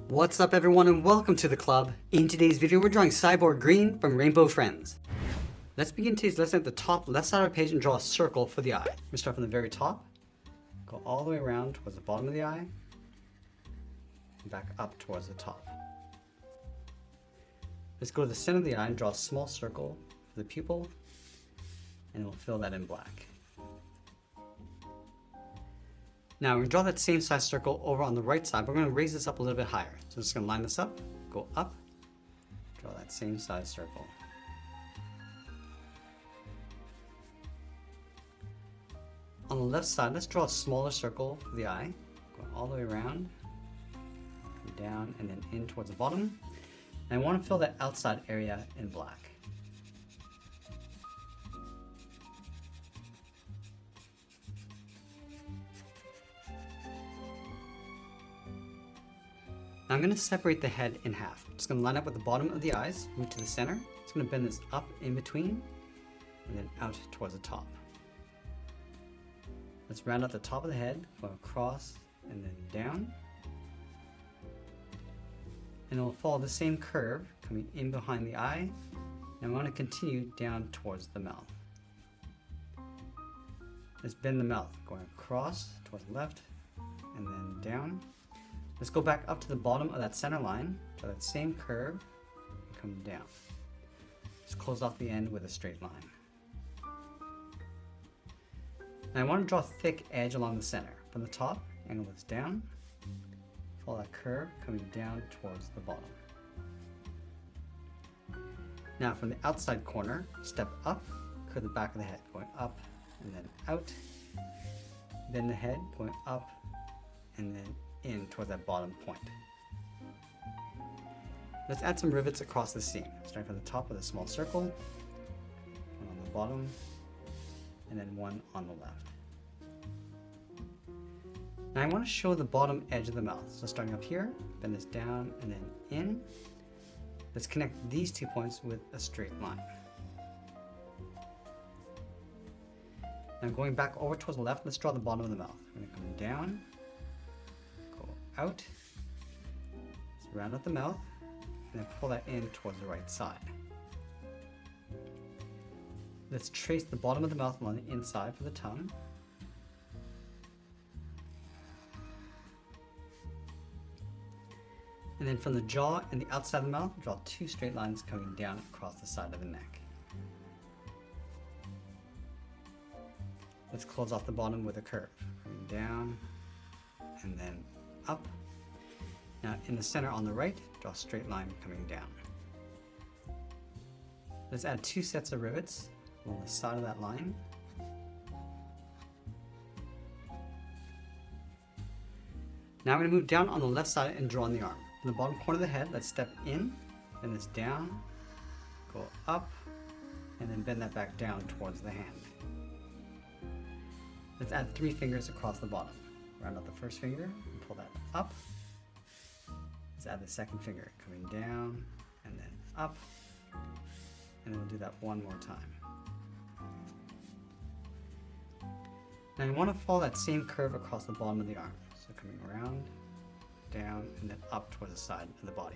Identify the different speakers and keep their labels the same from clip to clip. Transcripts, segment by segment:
Speaker 1: What's up everyone and welcome to the club. In today's video we're drawing Cyborg Green from Rainbow Friends. Let's begin today's lesson at the top left side of the page and draw a circle for the eye. We're start from the very top, go all the way around towards the bottom of the eye, and back up towards the top. Let's go to the center of the eye and draw a small circle for the pupil, and we'll fill that in black. Now we're going to draw that same size circle over on the right side, but we're going to raise this up a little bit higher. So I'm just going to line this up, go up, draw that same size circle. On the left side, let's draw a smaller circle for the eye, going all the way around, come down and then in towards the bottom. And I want to fill that outside area in black. Now I'm going to separate the head in half. I'm just going to line up with the bottom of the eyes, move to the center. Just going to bend this up in between and then out towards the top. Let's round out the top of the head, go across and then down. And it will follow the same curve coming in behind the eye. And I want to continue down towards the mouth. Let's bend the mouth, going across towards the left and then down. Let's go back up to the bottom of that center line, draw that same curve, and come down. Just close off the end with a straight line. Now I want to draw a thick edge along the center. From the top, angle this down, follow that curve coming down towards the bottom. Now from the outside corner, step up, curve the back of the head, going up and then out, then the head going up and then in towards that bottom point. Let's add some rivets across the seam, starting from the top with a small circle, one on the bottom, and then one on the left. Now I want to show the bottom edge of the mouth, so starting up here, bend this down and then in. Let's connect these 2 points with a straight line. Now going back over towards the left, let's draw the bottom of the mouth. We're going to come down, out, let's round out the mouth, and then pull that in towards the right side. Let's trace the bottom of the mouth along the inside for the tongue. And then from the jaw and the outside of the mouth, draw 2 straight lines coming down across the side of the neck. Let's close off the bottom with a curve, coming down and then up. Now in the center on the right, draw a straight line coming down. Let's add 2 sets of rivets along the side of that line. Now I'm going to move down on the left side and draw on the arm. From the bottom corner of the head, let's step in, bend this down, go up, and then bend that back down towards the hand. Let's add 3 fingers across the bottom. Round out the first finger and pull that up. Let's add the second finger coming down and then up. And then we'll do that one more time. Now you want to follow that same curve across the bottom of the arm. So coming around, down, and then up towards the side of the body.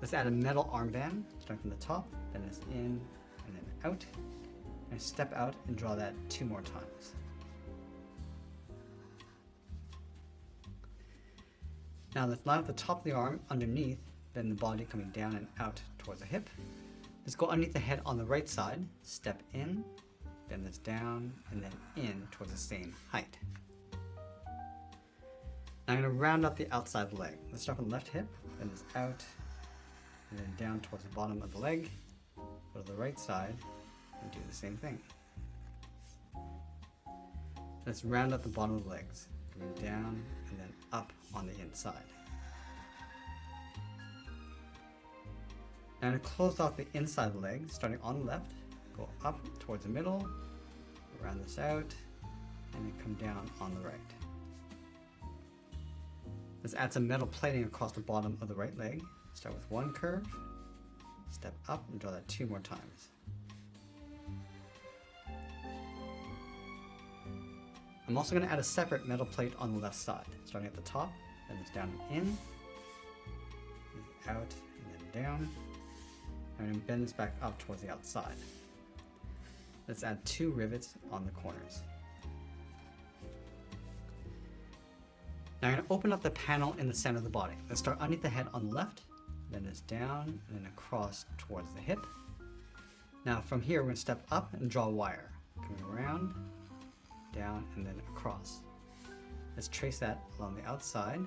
Speaker 1: Let's add a metal armband, starting from the top, bend this in and then out. And step out and draw that 2 more times. Now let's line up the top of the arm underneath, bend the body coming down and out towards the hip. Let's go underneath the head on the right side, step in, bend this down, and then in towards the same height. Now I'm going to round out the outside leg. Let's start from the left hip, bend this out, and then down towards the bottom of the leg. Go to the right side, and do the same thing. Let's round out the bottom of the legs, coming down and then up on the inside. Now to close off the inside of the leg, starting on the left, go up towards the middle, round this out, and then come down on the right. Let's add some metal plating across the bottom of the right leg. Start with 1 curve, step up and draw that 2 more times. I'm also going to add a separate metal plate on the left side, starting at the top, Bend this down and in, out and then down. And then bend this back up towards the outside. Let's add 2 rivets on the corners. Now I'm going to open up the panel in the center of the body. Let's start underneath the head on the left, then this down, and then across towards the hip. Now from here, we're going to step up and draw a wire. Coming around, down, and then across. Let's trace that along the outside,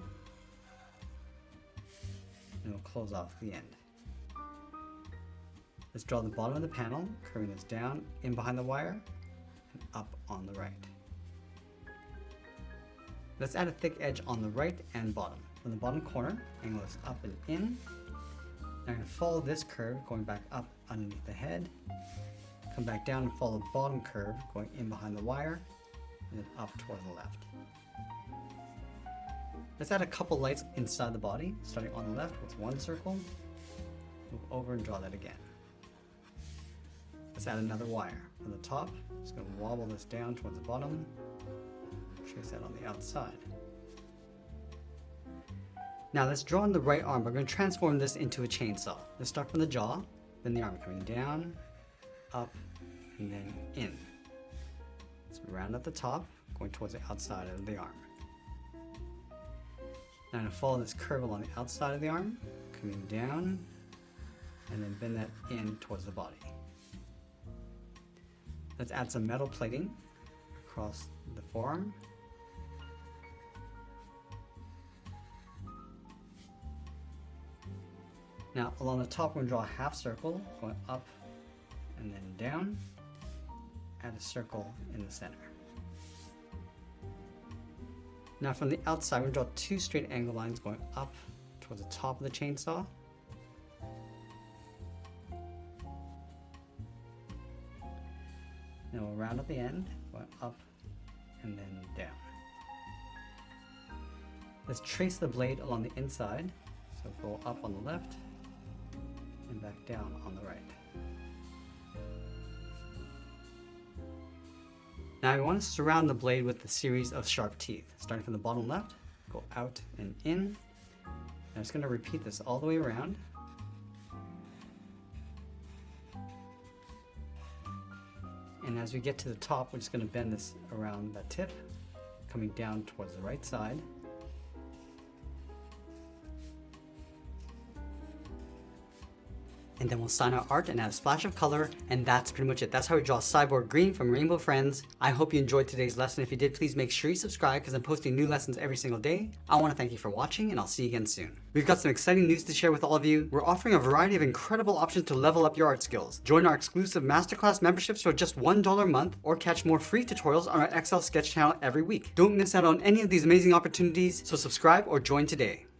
Speaker 1: and we'll close off the end. Let's draw the bottom of the panel, curving this down, in behind the wire, and up on the right. Let's add a thick edge on the right and bottom. From the bottom corner, angle this up and in. Now I'm going to follow this curve, going back up underneath the head. Come back down and follow the bottom curve, going in behind the wire, and then up towards the left. Let's add a couple lights inside the body, starting on the left with 1 circle. Move over and draw that again. Let's add another wire. From the top, just going to wobble this down towards the bottom. Trace that on the outside. Now let's draw on the right arm. We're going to transform this into a chainsaw. Let's start from the jaw, then the arm coming down, up, and then in. Let's round at the top, going towards the outside of the arm. Now I'm going to follow this curve along the outside of the arm, coming down, and then bend that in towards the body. Let's add some metal plating across the forearm. Now along the top, we're going to draw a half circle, going up and then down. Add a circle in the center. Now from the outside, we're going to draw 2 straight angle lines going up towards the top of the chainsaw. Then we'll round at the end, going up and then down. Let's trace the blade along the inside. So go up on the left and back down on the right. Now we want to surround the blade with a series of sharp teeth. Starting from the bottom left, go out and in. And I'm just going to repeat this all the way around. And as we get to the top, we're just going to bend this around the tip, coming down towards the right side. And then we'll sign our art and add a splash of color, and that's pretty much it. That's how we draw Cyborg Green from Rainbow Friends. I hope you enjoyed today's lesson. If you did, please make sure you subscribe because I'm posting new lessons every single day. I want to thank you for watching, and I'll see you again soon. We've got some exciting news to share with all of you. We're offering a variety of incredible options to level up your art skills. Join our exclusive masterclass memberships for just $1 a month, or catch more free tutorials on our Excel sketch channel every week. Don't miss out on any of these amazing opportunities, so subscribe or join today.